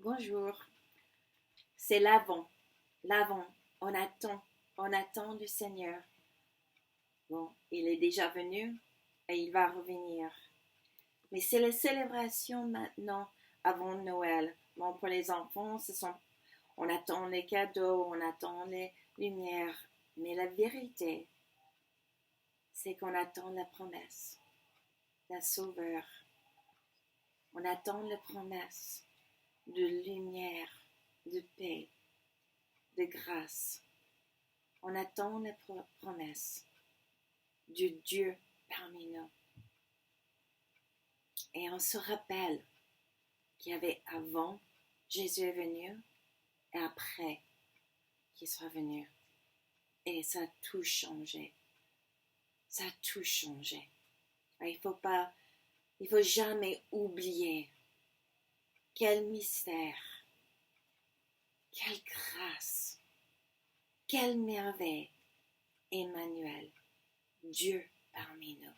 Bonjour. C'est l'Avent. L'Avent. On attend du Seigneur. Bon, il est déjà venu et il va revenir. Mais c'est la célébration maintenant avant Noël. Bon, pour les enfants, on attend les cadeaux, on attend les lumières. Mais la vérité, c'est qu'on attend la promesse d'un Sauveur. On attend la promesse de lumière, de paix, de grâce. On attend la promesse du Dieu parmi nous. Et on se rappelle qu'il y avait avant Jésus est venu et après qu'il soit venu. Et ça a tout changé. Ça a tout changé. Il faut jamais oublier quel mystère, quelle grâce, quelle merveille, Emmanuel, Dieu parmi nous.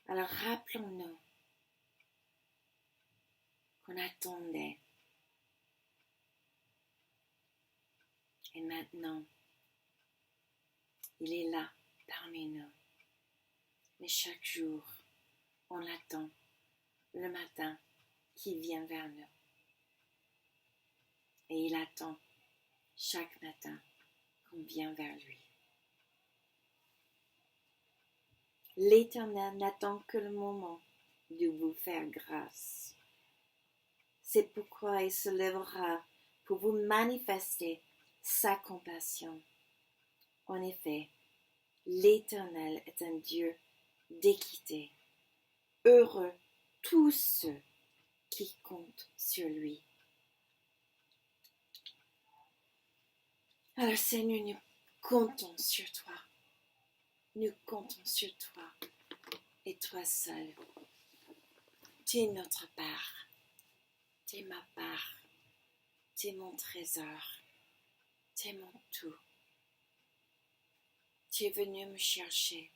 Alors rappelons-nous qu'on attendait. Et maintenant, il est là parmi nous. Mais chaque jour, on l'attend le matin qui vient vers nous. Et il attend chaque matin qu'on vient vers lui. L'Éternel n'attend que le moment de vous faire grâce. C'est pourquoi il se lèvera pour vous manifester sa compassion. En effet, l'Éternel est un Dieu d'équité. Heureux tous ceux qui comptent sur lui. Alors Seigneur, nous comptons sur toi. Nous comptons sur toi et toi seul. Tu es notre part. Tu es ma part. Tu es mon trésor. Tu es mon tout. Tu es venu me chercher.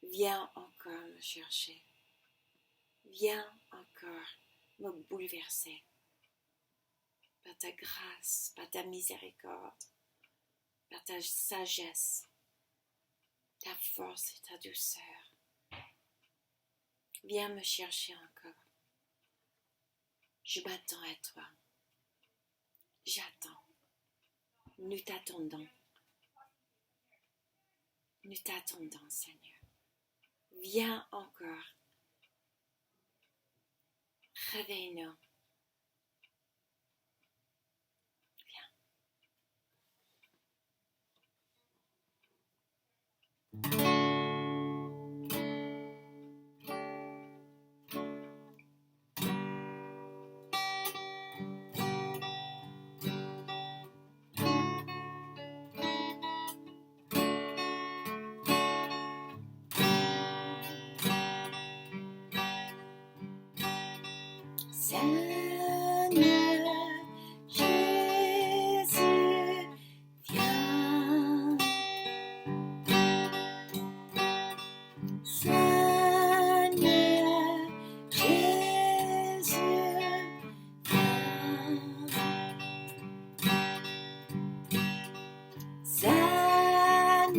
Viens encore me chercher. Viens encore me bouleverser. Par ta grâce, par ta miséricorde, par ta sagesse, ta force et ta douceur. Viens me chercher encore. Je m'attends à toi. J'attends. Nous t'attendons. Nous t'attendons, Seigneur. Viens encore. Réveille-nous. Seigneur Jésus, viens. Seigneur Jésus, viens. Seigneur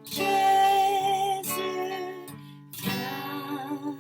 Jésus, viens.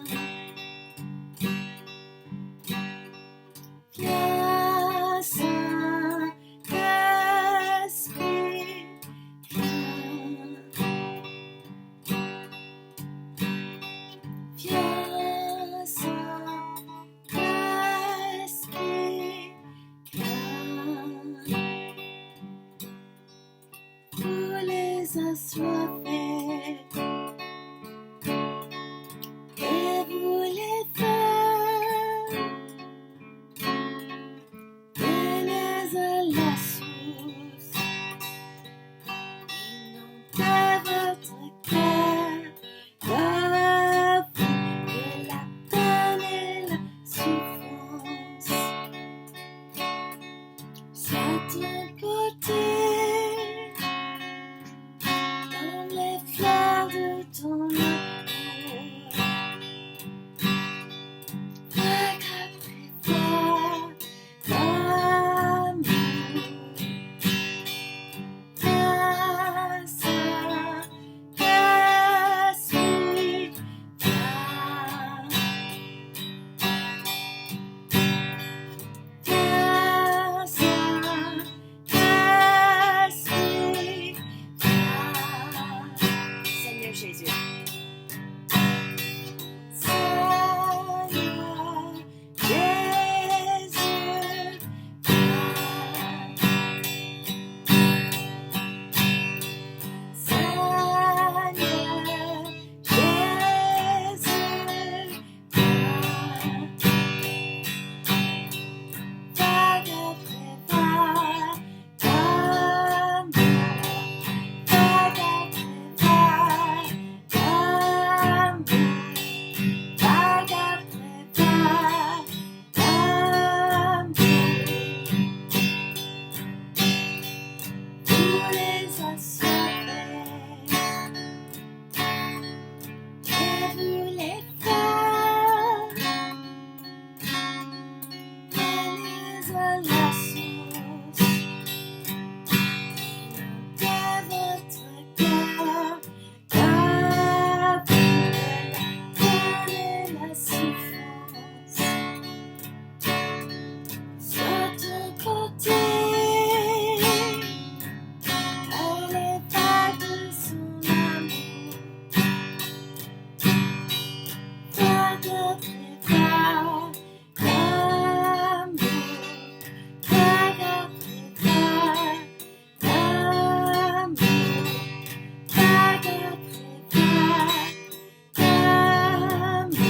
la source de votre cœur, car vous est la souffrance. Soit ton côté, elle est vague de son amour, vague après vague d'amour, vague après vague d'amour, vague après vague d'amour.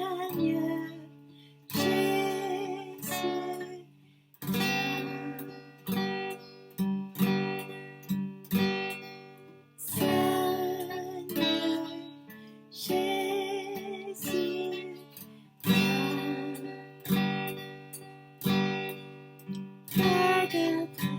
Seigneur Jésus, Seigneur Jésus, vague après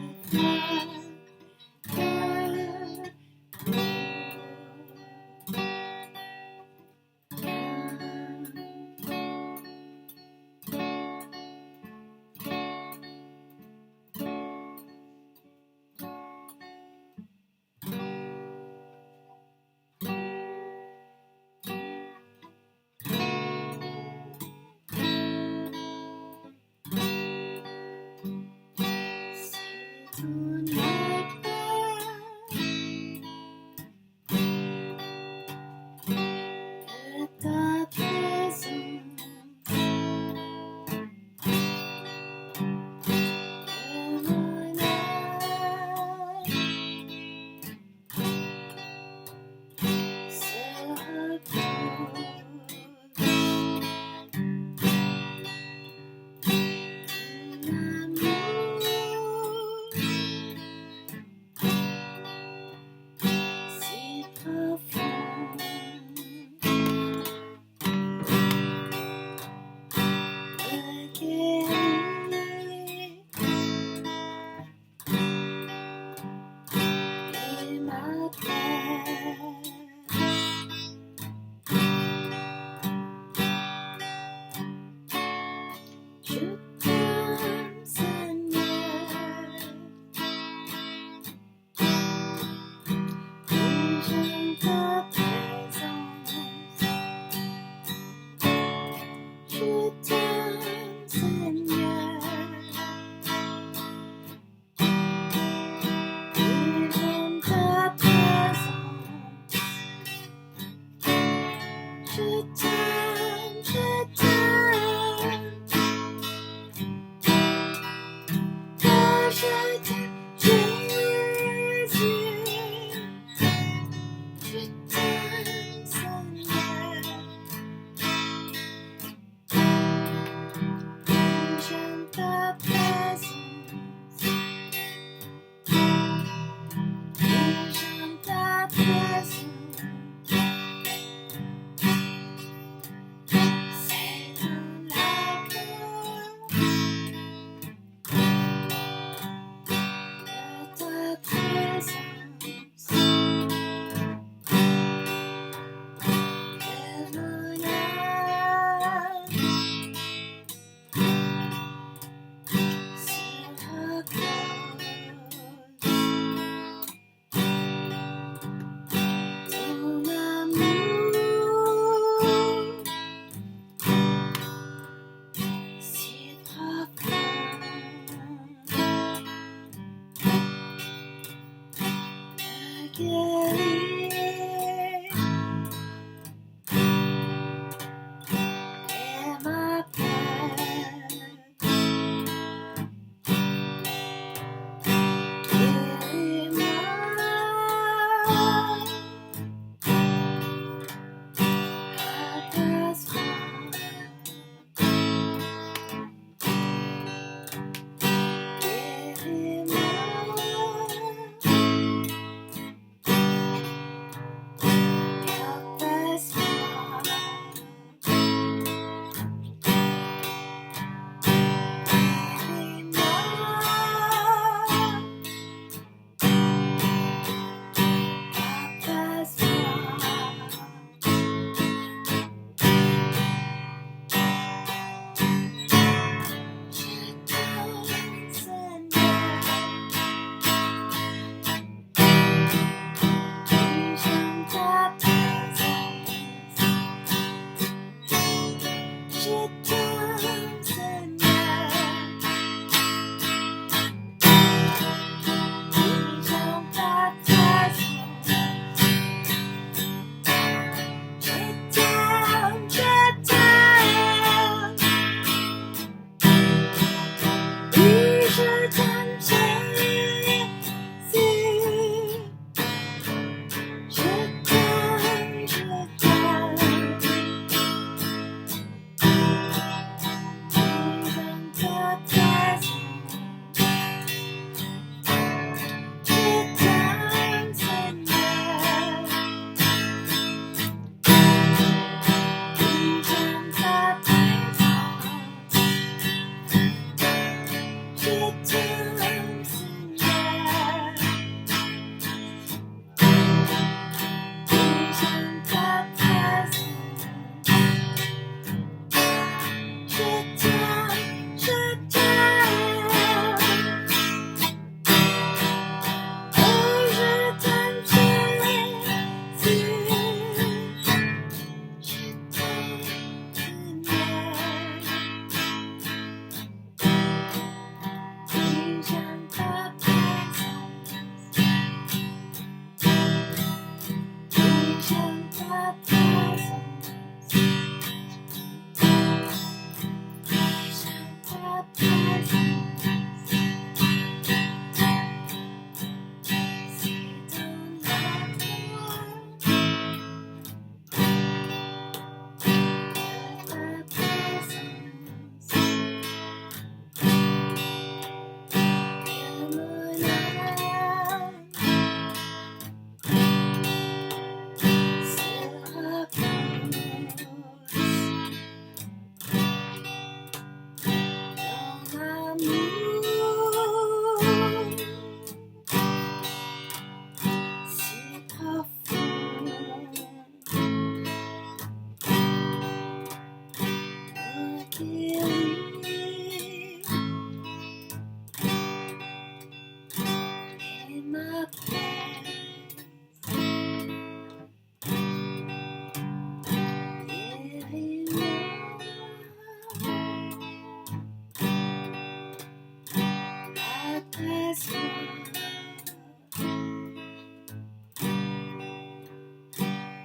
soir.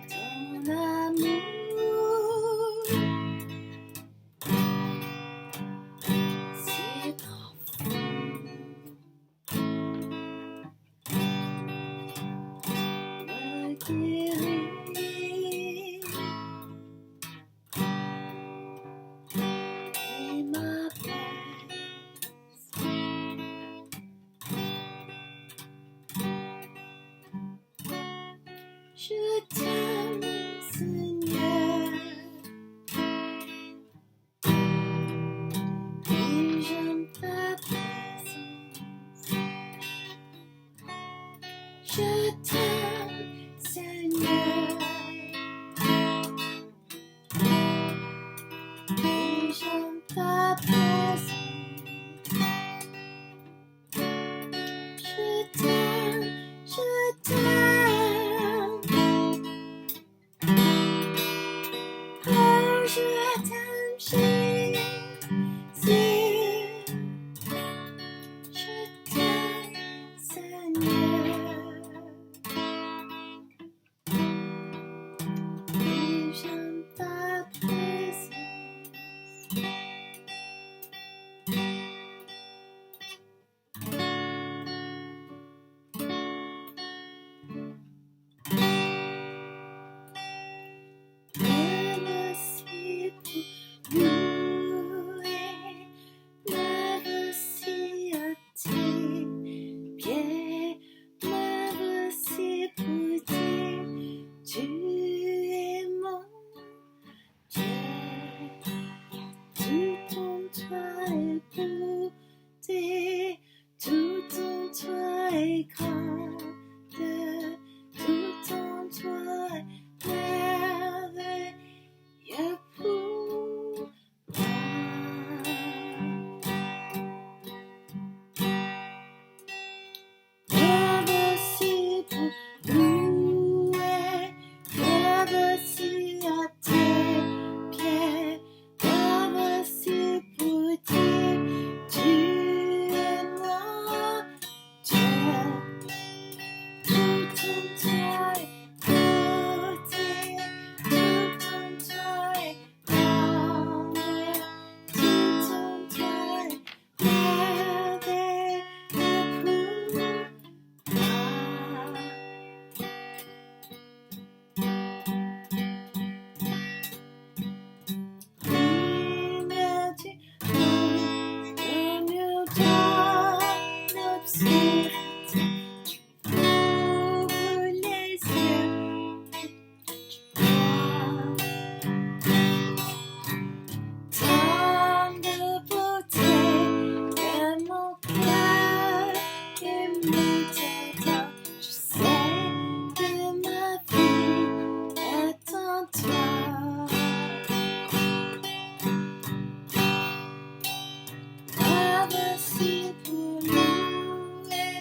Ton amour, c'est profond, me guérit et m'apaise. Je t'aime, Seigneur, et j'aime ta présence. Je t'aime, Seigneur, et j'aime ta présence. Je t'aime, je t'aime. Oh, je t'aime, Jésus. Je t'aime, Seigneur, et j'aime ta présence. Me voici pour louer, me voici à tes pieds, me voici pour dire, tu es mon Dieu. Tout en toi est beauté, tout en toi est grande, tout en toi est merveilleux pour moi. Me voici pour louer, me voici à tes pieds, me voici pour dire, tu es mon Dieu. Tout en toi est beauté, tout en toi est grandeur, tout en toi est merveilleux pour moi. Lumière du monde, lumière dans l'obscurité, ouvre les yeux, tant de beauté que mon cœur immédiatement. Je sais que ma vie est en toi. Me voici pour louer,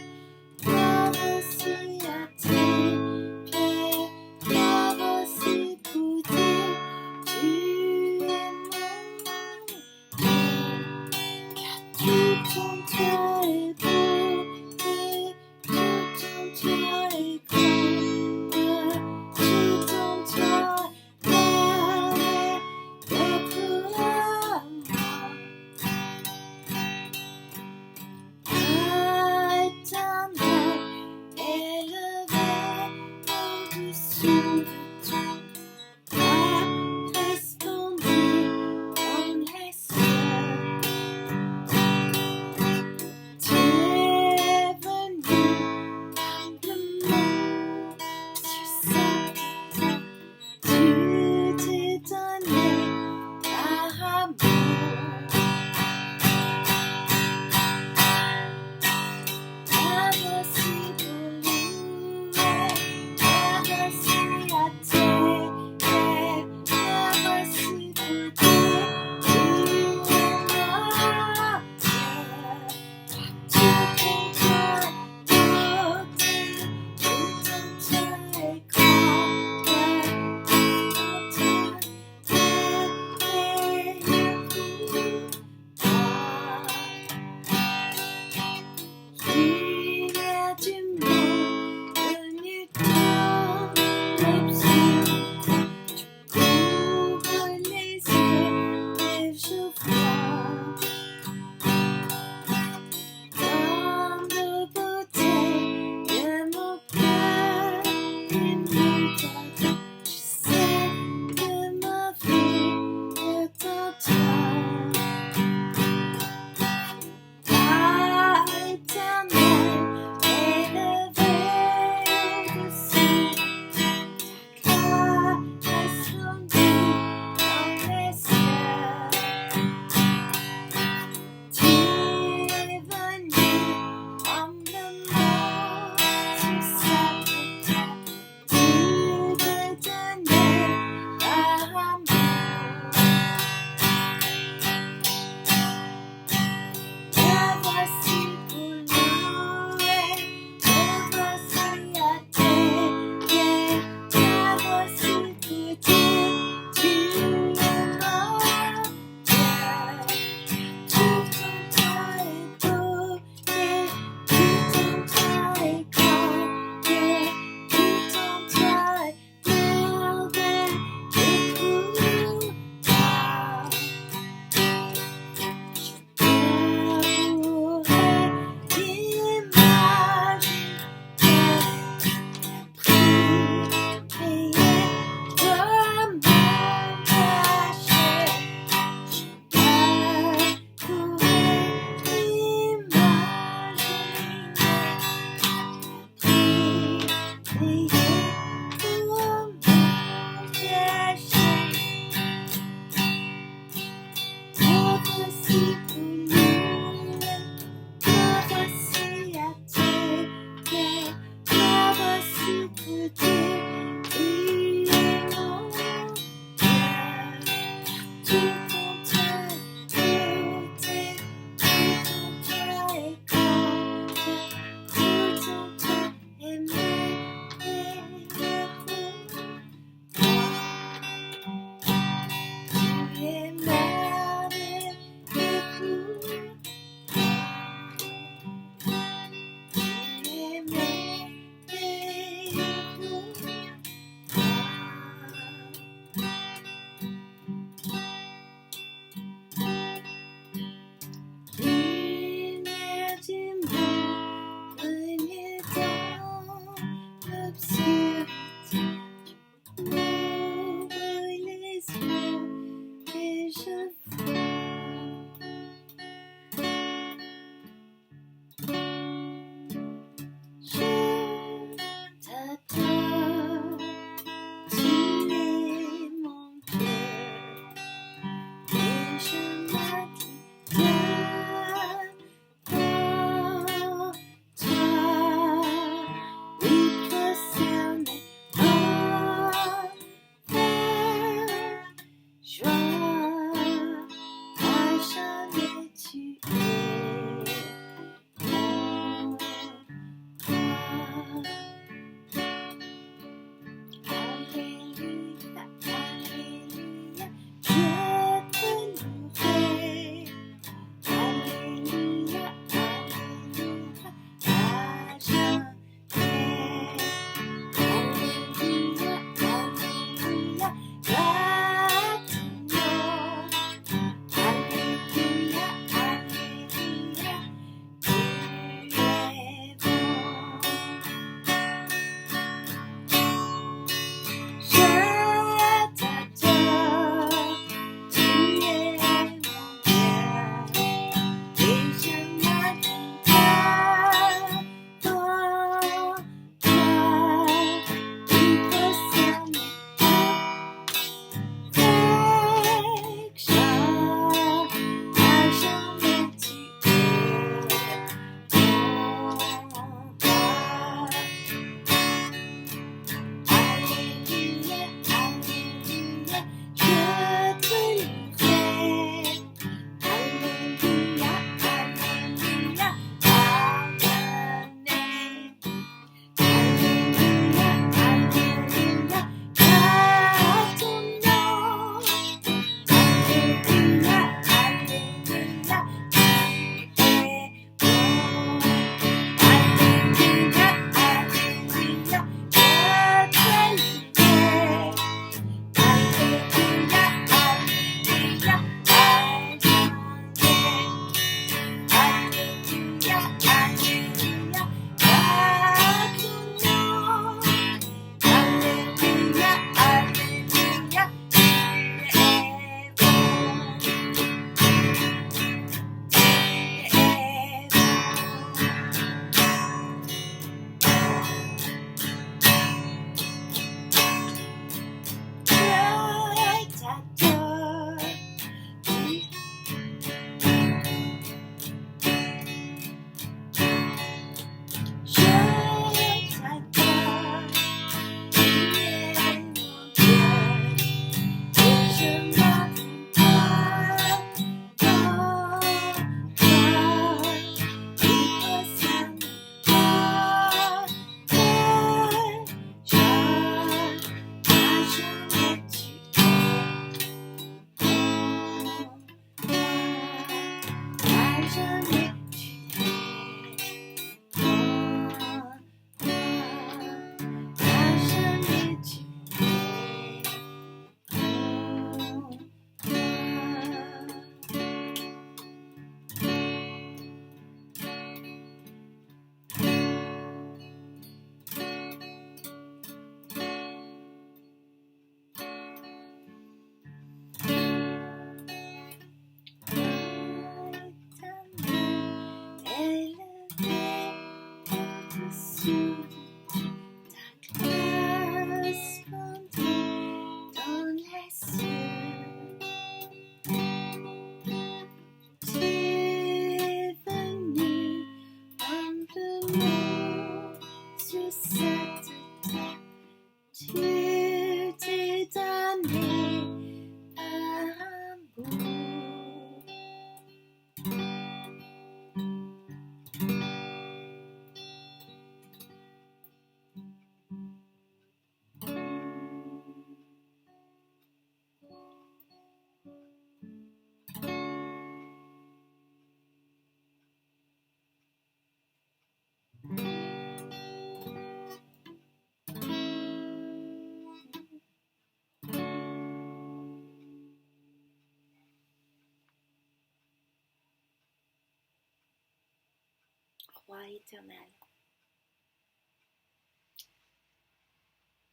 Roi éternel,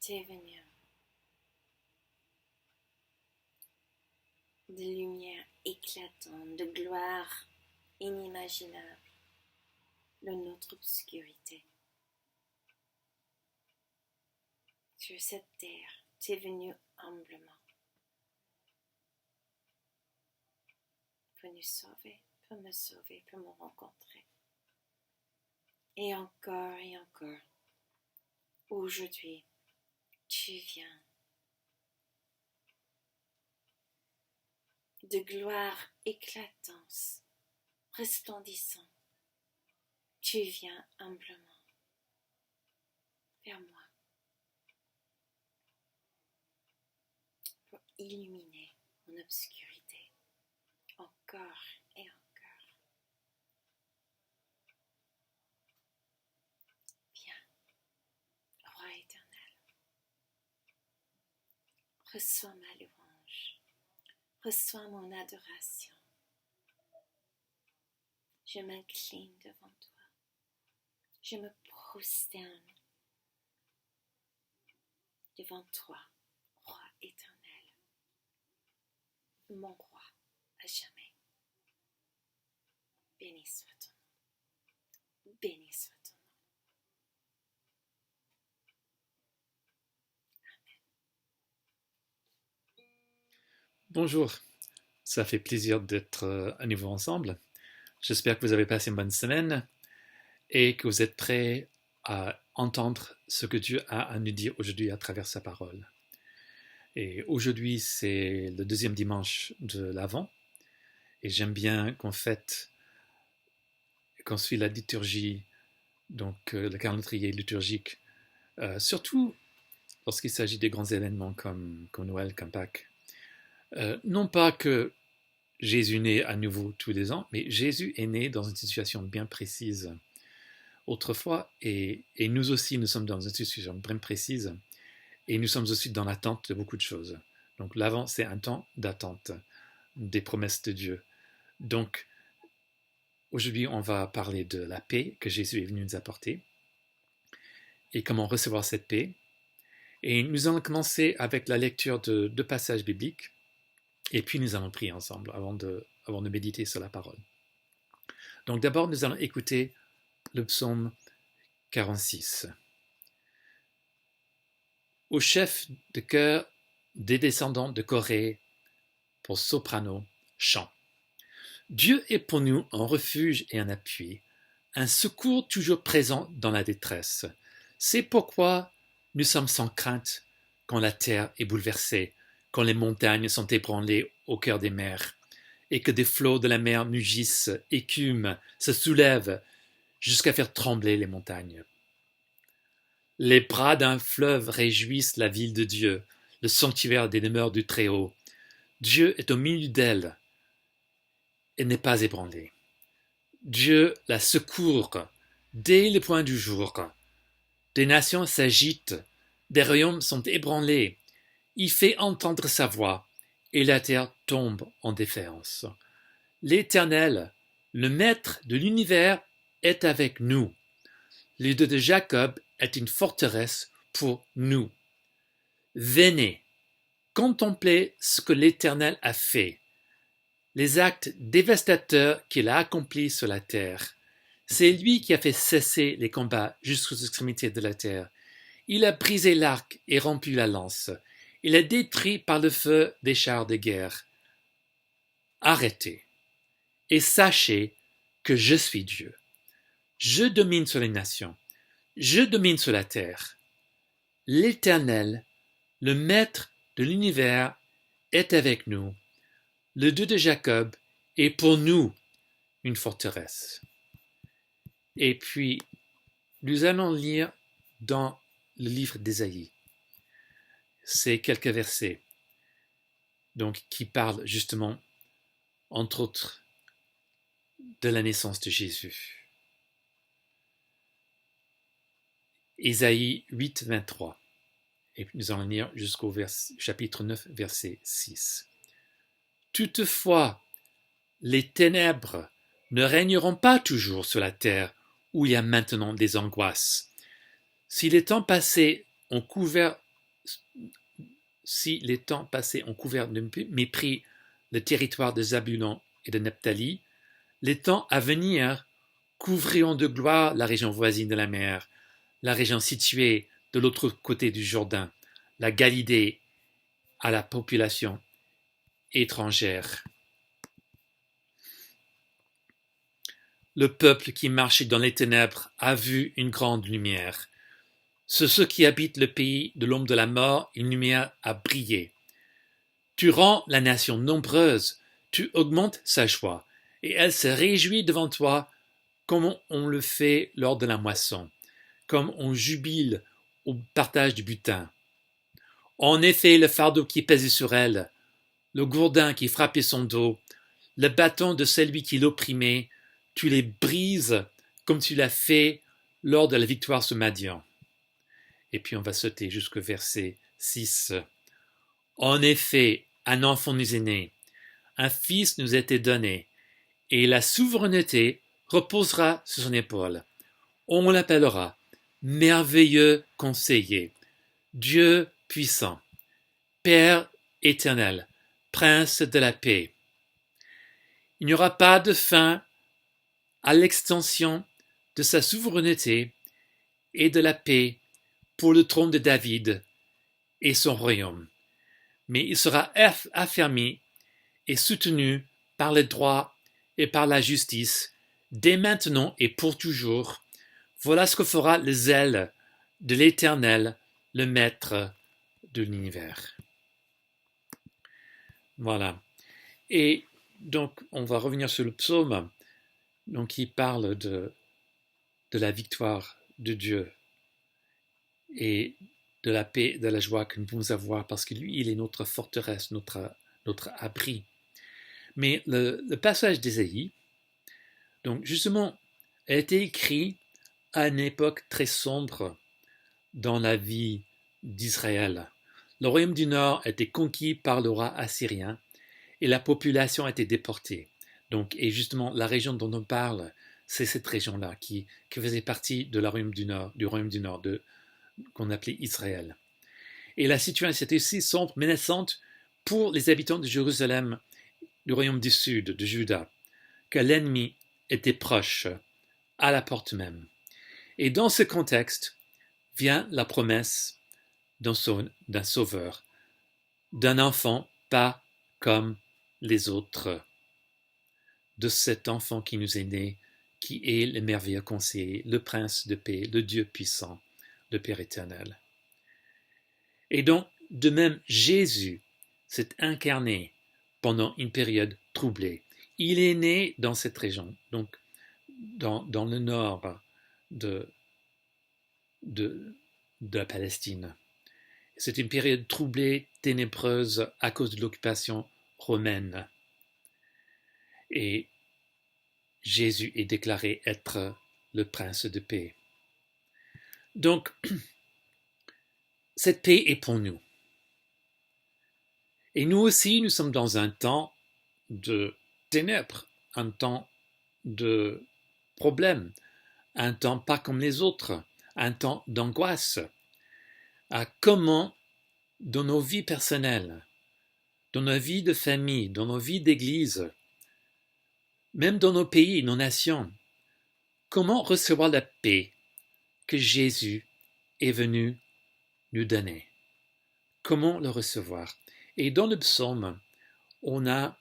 tu es venu. De lumière éclatante, de gloire inimaginable de notre obscurité. Sur cette terre, tu es venu humblement pour nous sauver, pour me sauver, pour me rencontrer. Et encore, aujourd'hui, tu viens. De gloire éclatante, resplendissant, tu viens humblement vers moi pour illuminer mon obscurité encore et encore. Viens, Roi éternel, reçois ma louange, reçois mon adoration. Je m'incline devant toi. Je me prosterne devant toi, Roi éternel, mon roi à jamais. Béni soit ton nom. Béni soit ton nom. Bonjour, ça fait plaisir d'être à nouveau ensemble. J'espère que vous avez passé une bonne semaine et que vous êtes prêts à entendre ce que Dieu a à nous dire aujourd'hui à travers sa parole. Et aujourd'hui, c'est le deuxième dimanche de l'Avent et j'aime bien qu'on suit la liturgie, donc le calendrier liturgique, surtout lorsqu'il s'agit des grands événements comme Noël, comme Pâques. Non pas que Jésus naît à nouveau tous les ans, mais Jésus est né dans une situation bien précise autrefois, et nous aussi, nous sommes dans une situation bien précise, et nous sommes aussi dans l'attente de beaucoup de choses. Donc l'Avent, c'est un temps d'attente des promesses de Dieu. Donc aujourd'hui, on va parler de la paix que Jésus est venu nous apporter, et comment recevoir cette paix. Et nous allons commencer avec la lecture de 2 passages bibliques, et puis nous allons prier ensemble avant de méditer sur la parole. Donc d'abord, nous allons écouter le psaume 46. Au chef de chœur des descendants de Corée, pour soprano, chant. Dieu est pour nous un refuge et un appui, un secours toujours présent dans la détresse. C'est pourquoi nous sommes sans crainte quand la terre est bouleversée, quand les montagnes sont ébranlées au cœur des mers, et que des flots de la mer mugissent, écument, se soulèvent, jusqu'à faire trembler les montagnes. Les bras d'un fleuve réjouissent la ville de Dieu, le sanctuaire des demeures du Très-Haut. Dieu est au milieu d'elle et n'est pas ébranlé. Dieu la secourt dès le point du jour. Des nations s'agitent, des royaumes sont ébranlés. Il fait entendre sa voix, et la terre tombe en défaillance. L'Éternel, le Maître de l'univers, est avec nous. Le Dieu de Jacob est une forteresse pour nous. Venez, contemplez ce que l'Éternel a fait, les actes dévastateurs qu'il a accomplis sur la terre. C'est lui qui a fait cesser les combats jusqu'aux extrémités de la terre. Il a brisé l'arc et rompu la lance. Il a détruit par le feu des chars de guerre. Arrêtez et sachez que je suis Dieu. Je domine sur les nations. Je domine sur la terre. L'Éternel, le Maître de l'univers, est avec nous. Le Dieu de Jacob est pour nous une forteresse. Et puis, nous allons lire dans le livre d'Ésaïe. C'est quelques versets donc, qui parlent justement, entre autres, de la naissance de Jésus. Ésaïe 8, 23. Et nous allons lire jusqu'au chapitre 9, verset 6. Toutefois, les ténèbres ne régneront pas toujours sur la terre, où il y a maintenant des angoisses. Si les temps passés ont couvert de mépris le territoire de Zabulon et de Nephtali, les temps à venir couvriront de gloire la région voisine de la mer, la région située de l'autre côté du Jourdain, la Galilée à la population étrangère. Le peuple qui marchait dans les ténèbres a vu une grande lumière. Sur ceux qui habitent le pays de l'ombre de la mort, une lumière a brillé. Tu rends la nation nombreuse, tu augmentes sa joie, et elle se réjouit devant toi comme on le fait lors de la moisson, comme on jubile au partage du butin. En effet, le fardeau qui pesait sur elle, le gourdin qui frappait son dos, le bâton de celui qui l'opprimait, tu les brises comme tu l'as fait lors de la victoire sur Madian. Et puis on va sauter jusqu'au verset 6. En effet, un enfant nous est né, un fils nous a été donné, et la souveraineté reposera sur son épaule. On l'appellera merveilleux conseiller, Dieu puissant, Père éternel, Prince de la paix. Il n'y aura pas de fin à l'extension de sa souveraineté et de la paix pour le trône de David et son royaume, mais il sera affermi et soutenu par le droit et par la justice, dès maintenant et pour toujours. Voilà ce que fera le zèle de l'Éternel, le Maître de l'univers. Voilà. Et donc, on va revenir sur le psaume, donc, qui parle de la victoire de Dieu et de la paix, de la joie que nous pouvons avoir, parce que lui, il est notre forteresse, notre abri. Mais le passage d'Ésaïe, donc justement, a été écrit à une époque très sombre dans la vie d'Israël. Le royaume du Nord a été conquis par le roi assyrien et la population a été déportée. Donc, et justement, la région dont on parle, c'est cette région-là qui faisait partie de du royaume du Nord, qu'on appelait Israël. Et la situation était aussi sombre, menaçante pour les habitants de Jérusalem, du royaume du Sud, de Juda, que l'ennemi était proche, à la porte même. Et dans ce contexte vient la promesse d'un sauveur, d'un enfant pas comme les autres, de cet enfant qui nous est né, qui est le merveilleux conseiller, le prince de paix, le Dieu puissant, le Père éternel. Et donc, de même, Jésus s'est incarné pendant une période troublée. Il est né dans cette région, donc dans le nord de la Palestine. C'est une période troublée, ténébreuse à cause de l'occupation romaine. Et Jésus est déclaré être le prince de paix. Donc, cette paix est pour nous. Et nous aussi, nous sommes dans un temps de ténèbres, un temps de problèmes, un temps pas comme les autres, un temps d'angoisse. À comment, dans nos vies personnelles, dans nos vies de famille, dans nos vies d'église, même dans nos pays, nos nations, comment recevoir la paix que Jésus est venu nous donner? Comment le recevoir? Et dans le psaume, on a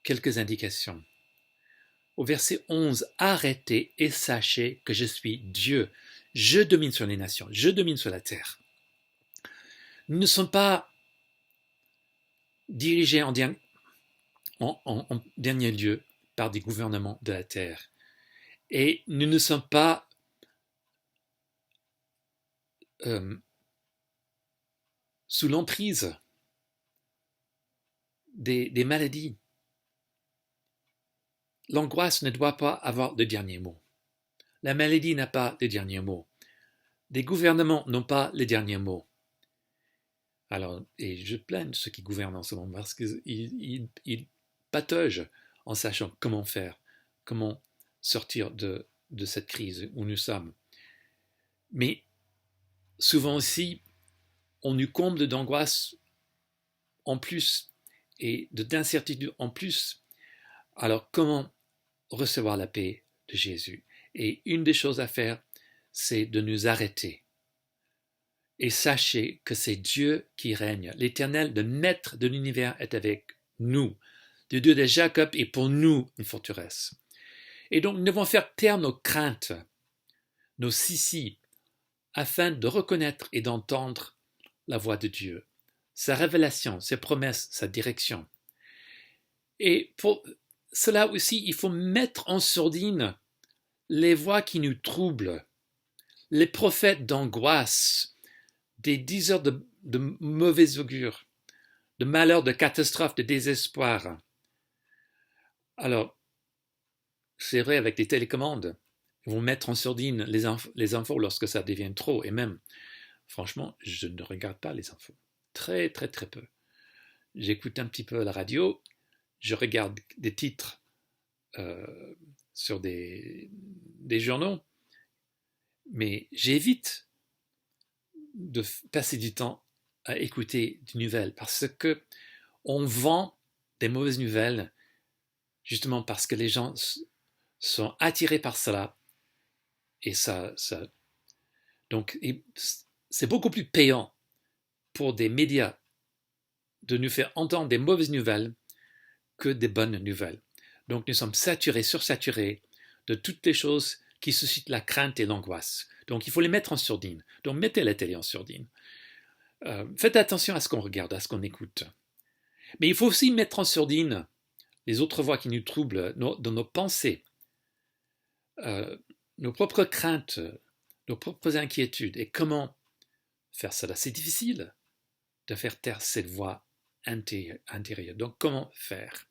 quelques indications. Au verset 11, arrêtez et sachez que je suis Dieu. Je domine sur les nations, je domine sur la terre. Nous ne sommes pas dirigés en dernier lieu par des gouvernements de la terre. Et nous ne sommes pas sous l'emprise des maladies. L'angoisse ne doit pas avoir le dernier mot. La maladie n'a pas le dernier mot. Les gouvernements n'ont pas le dernier mot. Alors, et je plains ceux qui gouvernent en ce moment parce qu'ils pataugent en sachant comment faire, comment sortir de de cette crise où nous sommes. Mais souvent aussi, on nous comble d'angoisse en plus et d'incertitude en plus. Alors comment recevoir la paix de Jésus? Et une des choses à faire, c'est de nous arrêter. Et sachez que c'est Dieu qui règne. L'Éternel, le Maître de l'univers, est avec nous. Le Dieu de Jacob est pour nous une forteresse. Et donc nous devons faire taire nos craintes, nos si, afin de reconnaître et d'entendre la voix de Dieu, sa révélation, ses promesses, sa direction. Et pour cela aussi, il faut mettre en sourdine les voix qui nous troublent, les prophètes d'angoisse, des diseurs de mauvais augure, de malheur, de catastrophe, de désespoir. Alors, c'est vrai avec les télécommandes, ils vont mettre en sourdine les infos lorsque ça devient trop. Et même, franchement, je ne regarde pas les infos. Très, très, très peu. J'écoute un petit peu la radio, je regarde des titres sur des journaux, mais j'évite de passer du temps à écouter des nouvelles parce que on vend des mauvaises nouvelles justement parce que les gens sont attirés par cela et donc c'est beaucoup plus payant pour des médias de nous faire entendre des mauvaises nouvelles que des bonnes nouvelles. Donc nous sommes sursaturés de toutes les choses qui suscitent la crainte et l'angoisse. Donc il faut les mettre en sourdine. Donc mettez la télé en sourdine. Faites attention à ce qu'on regarde, à ce qu'on écoute. Mais il faut aussi mettre en sourdine les autres voix qui nous troublent dans nos pensées, nos propres craintes, nos propres inquiétudes. Et comment faire cela? C'est difficile de faire taire cette voix intérieure. Donc comment faire?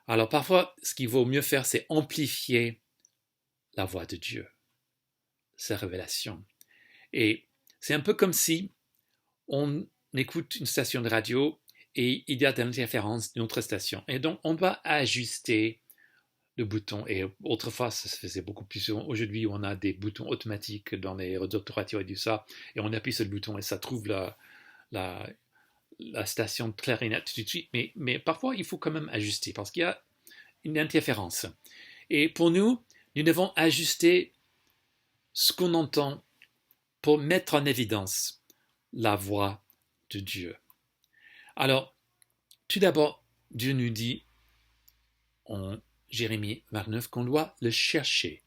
Alors parfois, ce qu'il vaut mieux faire, c'est amplifier la voix de Dieu, sa révélation. Et c'est un peu comme si on écoute une station de radio et il y a de l'interférence d'une autre station. Et donc, on doit ajuster le bouton. Et autrefois, ça se faisait beaucoup plus souvent. Aujourd'hui, on a des boutons automatiques dans les réseaux de radio et tout ça. Et on appuie sur le bouton et ça trouve la station claire et nette tout de suite. Mais parfois, il faut quand même ajuster parce qu'il y a une interférence. Et pour nous devons ajuster ce qu'on entend pour mettre en évidence la voix de Dieu. Alors, tout d'abord, Dieu nous dit en Jérémie 29 qu'on doit le chercher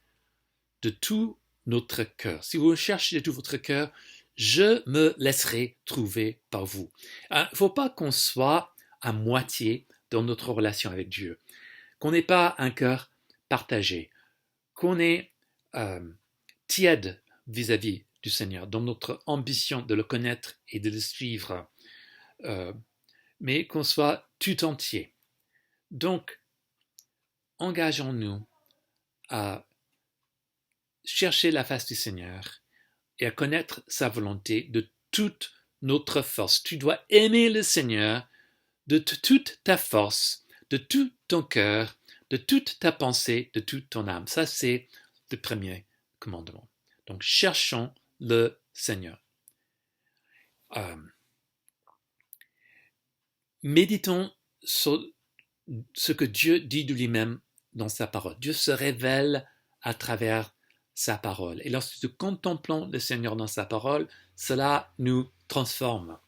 de tout notre cœur. Si vous le cherchez de tout votre cœur, je me laisserai trouver par vous. Il ne faut pas qu'on soit à moitié dans notre relation avec Dieu, qu'on n'ait pas un cœur partagé, qu'on est tiède vis-à-vis du Seigneur, dans notre ambition de le connaître et de le suivre, mais qu'on soit tout entier. Donc, engageons-nous à chercher la face du Seigneur et à connaître sa volonté de toute notre force. Tu dois aimer le Seigneur de toute ta force, de tout ton cœur, de toute ta pensée, de toute ton âme. Ça, c'est le premier commandement. Donc, cherchons le Seigneur. Méditons sur ce que Dieu dit de lui-même dans sa parole. Dieu se révèle à travers sa parole. Et lorsque nous contemplons le Seigneur dans sa parole, cela nous transforme,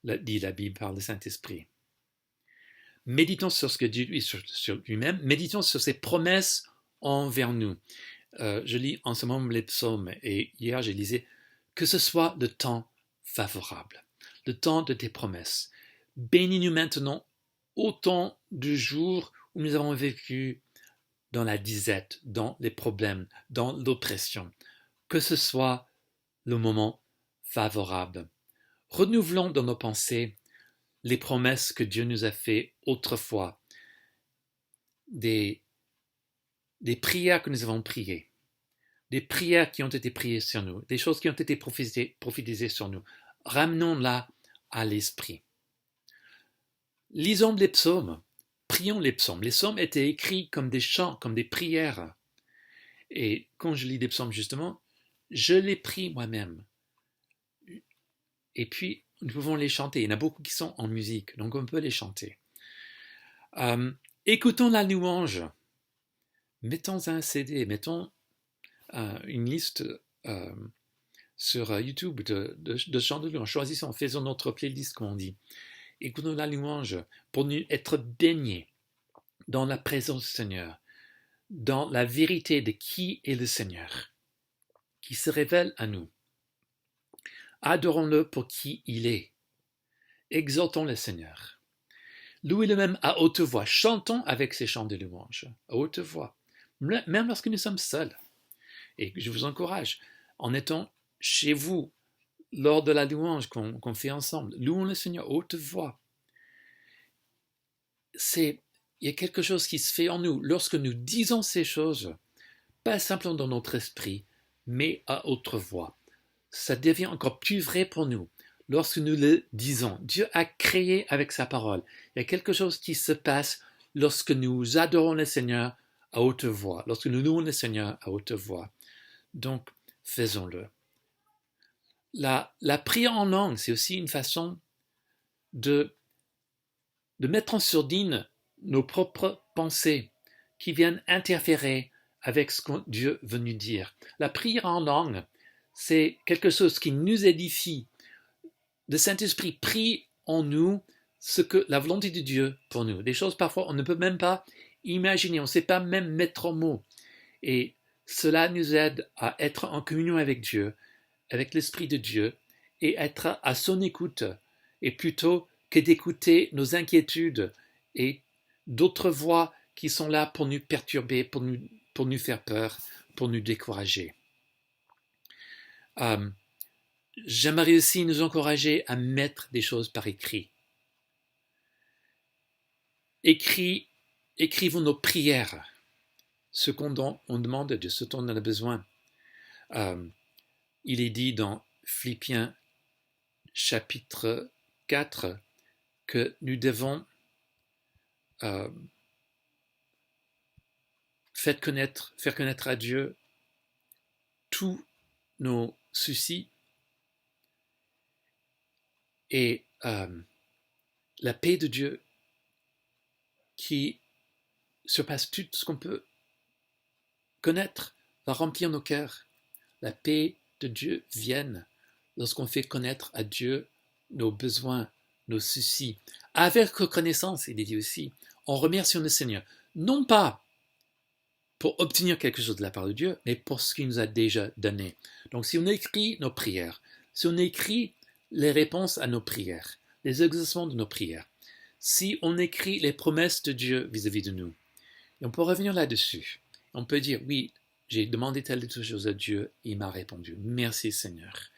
dit la Bible par le Saint-Esprit. Méditons sur ce que Dieu dit sur lui-même, méditons sur ses promesses envers nous. Je lis en ce moment les psaumes et hier je lisais que ce soit le temps favorable, le temps de tes promesses. Bénis-nous maintenant autant de jours où nous avons vécu dans la disette, dans les problèmes, dans l'oppression. Que ce soit le moment favorable. Renouvelons dans nos pensées les promesses que Dieu nous a faites autrefois, des prières que nous avons priées, des prières qui ont été priées sur nous, des choses qui ont été prophétisées sur nous. Ramenons-la à l'esprit. Lisons les psaumes, prions les psaumes. Les psaumes étaient écrits comme des chants, comme des prières. Et quand je lis des psaumes, justement, je les prie moi-même. Et puis, nous pouvons les chanter. Il y en a beaucoup qui sont en musique, donc on peut les chanter. Écoutons la louange. Mettons un CD, mettons une liste sur YouTube de chants de louange. Choisissons, faisons notre playlist, comme on dit. Écoutons la louange pour nous être baignés dans la présence du Seigneur, dans la vérité de qui est le Seigneur, qui se révèle à nous. Adorons-le pour qui il est. Exaltons le Seigneur. Louez-le même à haute voix. Chantons avec ces chants de louange, à haute voix, même lorsque nous sommes seuls. Et je vous encourage, en étant chez vous, lors de la louange qu'on fait ensemble, louons le Seigneur à haute voix. Il y a quelque chose qui se fait en nous lorsque nous disons ces choses, pas simplement dans notre esprit, mais à haute voix. Ça devient encore plus vrai pour nous lorsque nous le disons. Dieu a créé avec sa parole. Il y a quelque chose qui se passe lorsque nous adorons le Seigneur à haute voix, lorsque nous louons le Seigneur à haute voix. Donc, faisons-le. La prière en langue, c'est aussi une façon de mettre en sourdine nos propres pensées qui viennent interférer avec ce que Dieu veut nous dire. La prière en langue, c'est quelque chose qui nous édifie. Le Saint-Esprit prie en nous ce que la volonté de Dieu pour nous. Des choses parfois on ne peut même pas imaginer, on ne sait pas même mettre en mots. Et cela nous aide à être en communion avec Dieu, avec l'Esprit de Dieu, et être à son écoute, et plutôt que d'écouter nos inquiétudes et d'autres voix qui sont là pour nous perturber, pour nous faire peur, pour nous décourager. J'aimerais aussi nous encourager à mettre des choses par écrit. Écrivons nos prières, ce qu'on demande de ce dont on a besoin. Il est dit dans Philippiens chapitre 4 que nous devons faire connaître à Dieu tous nos soucis et la paix de Dieu qui surpasse tout ce qu'on peut connaître va remplir nos cœurs. La paix de Dieu vienne lorsqu'on fait connaître à Dieu nos besoins, nos soucis. Avec reconnaissance, il est dit aussi, en remerciant le Seigneur, non pas pour obtenir quelque chose de la part de Dieu, mais pour ce qu'il nous a déjà donné. Donc si on écrit nos prières, si on écrit les réponses à nos prières, les exaucements de nos prières, si on écrit les promesses de Dieu vis-à-vis de nous, et on peut revenir là-dessus. On peut dire, oui, j'ai demandé telle chose à Dieu, et il m'a répondu. Merci Seigneur.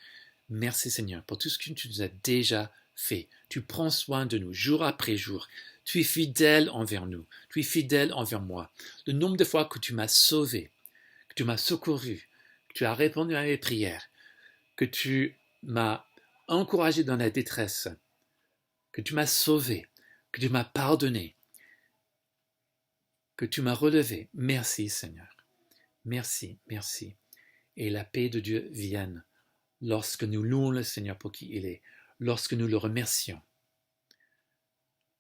Merci Seigneur pour tout ce que tu nous as déjà fait. Tu prends soin de nous jour après jour. Tu es fidèle envers nous. Tu es fidèle envers moi. Le nombre de fois que tu m'as sauvé, que tu m'as secouru, que tu as répondu à mes prières, que tu m'as encouragé dans la détresse, que tu m'as sauvé, que tu m'as pardonné, que tu m'as relevé. Merci Seigneur. Merci, merci. Et la paix de Dieu vienne lorsque nous louons le Seigneur pour qui il est, lorsque nous le remercions,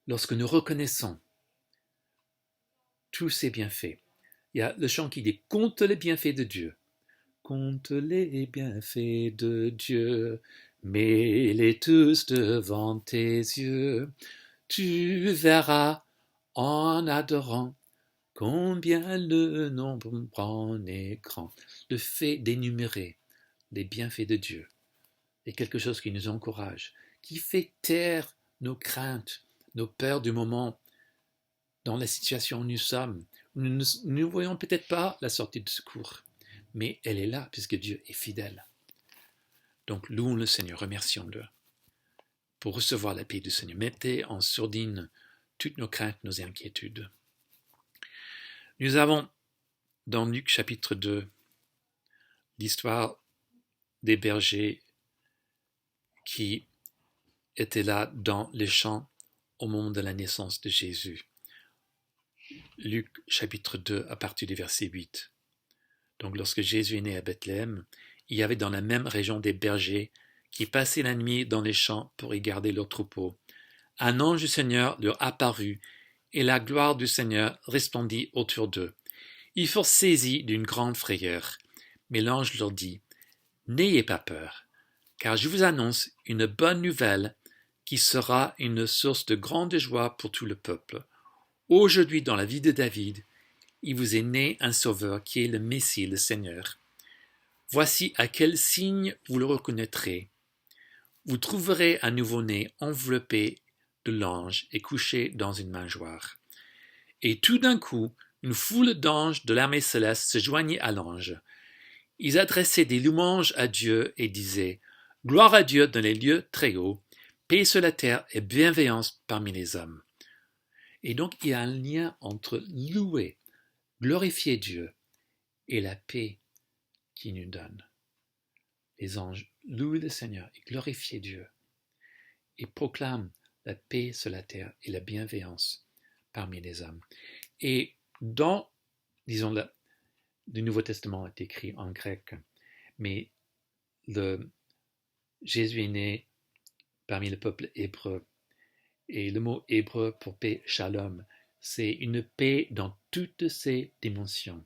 lorsque nous reconnaissons tous ses bienfaits. Il y a le chant qui dit « Compte les bienfaits de Dieu ». Compte les bienfaits de Dieu, mets-les tous devant tes yeux. Tu verras en adorant combien le nombre en est grand. Le fait d'énumérer les bienfaits de Dieu est quelque chose qui nous encourage, qui fait taire nos craintes, nos peurs du moment, dans la situation où nous sommes. Nous ne voyons peut-être pas la sortie de secours, mais elle est là puisque Dieu est fidèle. Donc louons le Seigneur, remercions-le pour recevoir la paix du Seigneur. Mettez en sourdine toutes nos craintes, nos inquiétudes. Nous avons dans Luc chapitre 2 l'histoire des bergers qui étaient là dans les champs au moment de la naissance de Jésus. Luc chapitre 2 à partir du verset 8. Donc lorsque Jésus est né à Bethléem, il y avait dans la même région des bergers qui passaient la nuit dans les champs pour y garder leurs troupeaux. Un ange du Seigneur leur apparut, et la gloire du Seigneur resplendit autour d'eux. Ils furent saisis d'une grande frayeur. Mais l'ange leur dit, « N'ayez pas peur, car je vous annonce une bonne nouvelle qui sera une source de grande joie pour tout le peuple. Aujourd'hui, dans la ville de David, il vous est né un sauveur qui est le Messie, le Seigneur. Voici à quel signe vous le reconnaîtrez. Vous trouverez un nouveau-né enveloppé de l'ange et couché dans une mangeoire. » Et tout d'un coup, une foule d'anges de l'armée céleste se joignit à l'ange. Ils adressaient des louanges à Dieu et disaient « Gloire à Dieu dans les lieux très hauts, paix sur la terre et bienveillance parmi les hommes. » Et donc il y a un lien entre louer, glorifier Dieu et la paix qu'il nous donne. Les anges louent le Seigneur et glorifient Dieu et proclament la paix sur la terre et la bienveillance parmi les hommes. Et dans, disons, le Nouveau Testament est écrit en grec, mais Jésus est né parmi le peuple hébreu. Et le mot hébreu pour paix, shalom, c'est une paix dans toutes ses dimensions,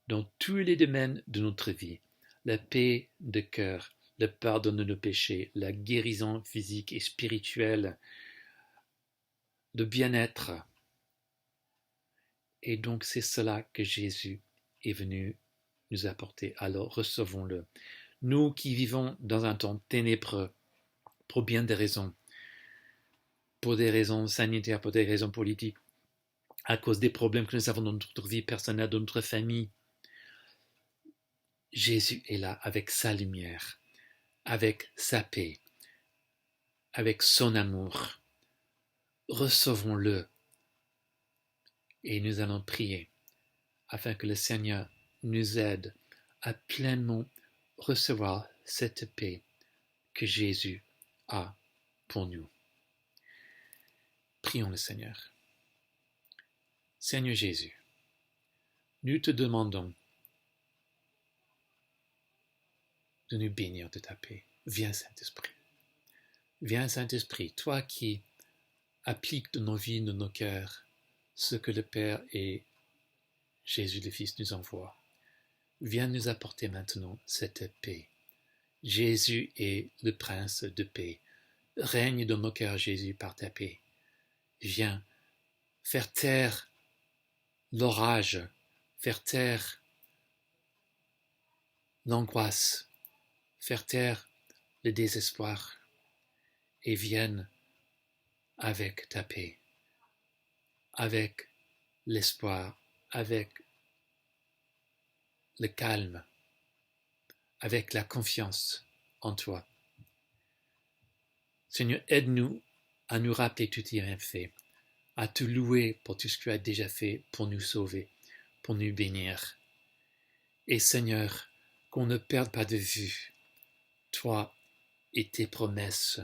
dans tous les domaines de notre vie. La paix de cœur, le pardon de nos péchés, la guérison physique et spirituelle, le bien-être. Et donc c'est cela que Jésus est venu nous apporter. Alors recevons-le. Nous qui vivons dans un temps ténébreux, pour bien des raisons, pour des raisons sanitaires, pour des raisons politiques, à cause des problèmes que nous avons dans notre vie personnelle, dans notre famille, Jésus est là avec sa lumière, avec sa paix, avec son amour. Recevons-le et nous allons prier afin que le Seigneur nous aide à pleinement recevoir cette paix que Jésus a pour nous. Prions le Seigneur. Seigneur Jésus, nous te demandons de nous bénir de ta paix. Viens Saint-Esprit. Viens Saint-Esprit, toi qui appliques dans nos vies, dans nos cœurs, ce que le Père et Jésus le Fils nous envoient. Viens nous apporter maintenant cette paix. Jésus est le Prince de paix. Règne dans nos cœurs, Jésus, par ta paix. Viens faire taire l'orage, faire taire l'angoisse, faire taire le désespoir, et vienne avec ta paix, avec l'espoir, avec le calme, avec la confiance en toi. Seigneur, aide-nous à nous rappeler tout ce que fait, à te louer pour tout ce que tu as déjà fait pour nous sauver, pour nous bénir. Et Seigneur, qu'on ne perde pas de vue toi et tes promesses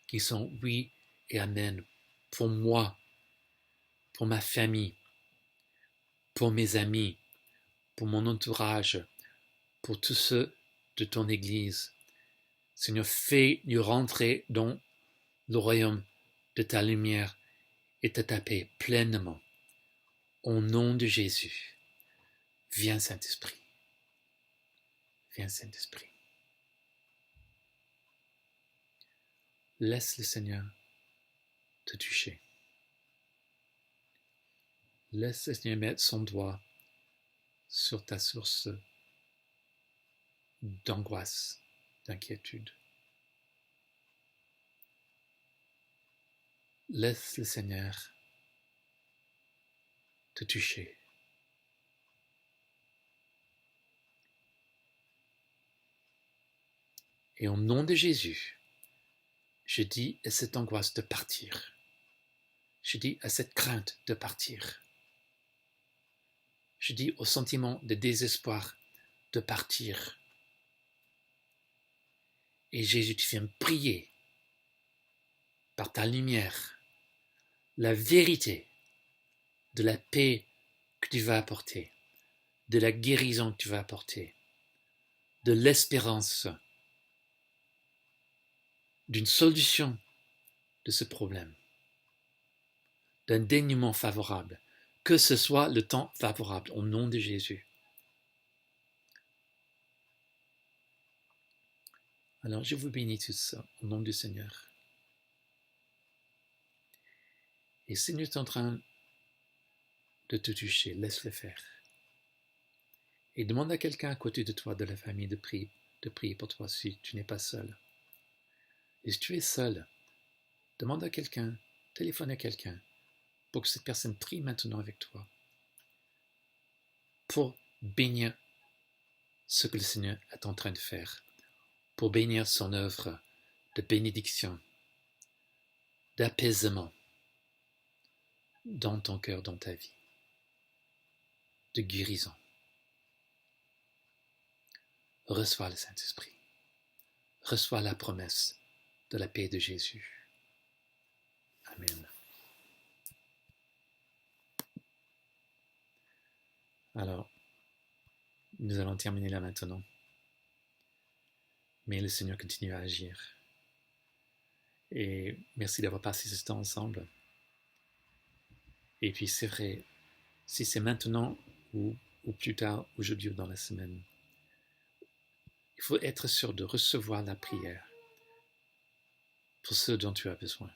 qui sont oui et amen pour moi, pour ma famille, pour mes amis, pour mon entourage, pour tous ceux de ton Église. Seigneur, fais-nous rentrer dans le royaume de ta lumière et de ta paix pleinement. Au nom de Jésus, viens Saint-Esprit. Viens Saint-Esprit. Laisse le Seigneur te toucher. Laisse le Seigneur mettre son doigt sur ta source d'angoisse, d'inquiétude. Laisse le Seigneur te toucher. Et au nom de Jésus, je dis à cette angoisse de partir. Je dis à cette crainte de partir. Je dis au sentiment de désespoir de partir. Et Jésus, tu viens prier par ta lumière, la vérité de la paix que tu vas apporter, de la guérison que tu vas apporter, de l'espérance, d'une solution de ce problème, d'un dénouement favorable, que ce soit le temps favorable au nom de Jésus. Alors je vous bénis tout ça au nom du Seigneur. Et si Seigneur est en train de te toucher, laisse-le faire. Et demande à quelqu'un à côté de toi, de la famille, de prier pour toi si tu n'es pas seul. Et si tu es seul, demande à quelqu'un, téléphone à quelqu'un, pour que cette personne prie maintenant avec toi, pour bénir ce que le Seigneur est en train de faire, pour bénir son œuvre de bénédiction, d'apaisement dans ton cœur, dans ta vie, de guérison. Reçois le Saint-Esprit. Reçois la promesse de la paix de Jésus. Amen. Alors, nous allons terminer là maintenant. Mais le Seigneur continue à agir. Et merci d'avoir passé ce temps ensemble. Et puis c'est vrai, si c'est maintenant ou plus tard, aujourd'hui ou dans la semaine, il faut être sûr de recevoir la prière pour ce dont tu as besoin,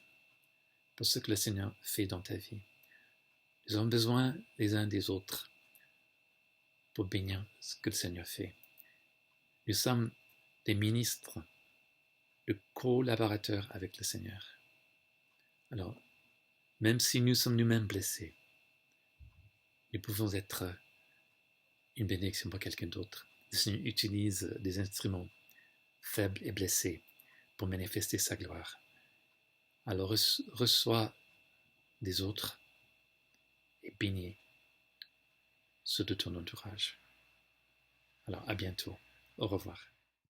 pour ce que le Seigneur fait dans ta vie. Nous avons besoin les uns des autres pour bénir ce que le Seigneur fait. Nous sommes des ministres, de collaborateurs avec le Seigneur. Alors, même si nous sommes nous-mêmes blessés, nous pouvons être une bénédiction pour quelqu'un d'autre. Le Seigneur utilise des instruments faibles et blessés pour manifester sa gloire. Alors reçois des autres et bénis ceux de ton entourage. Alors à bientôt. Au revoir.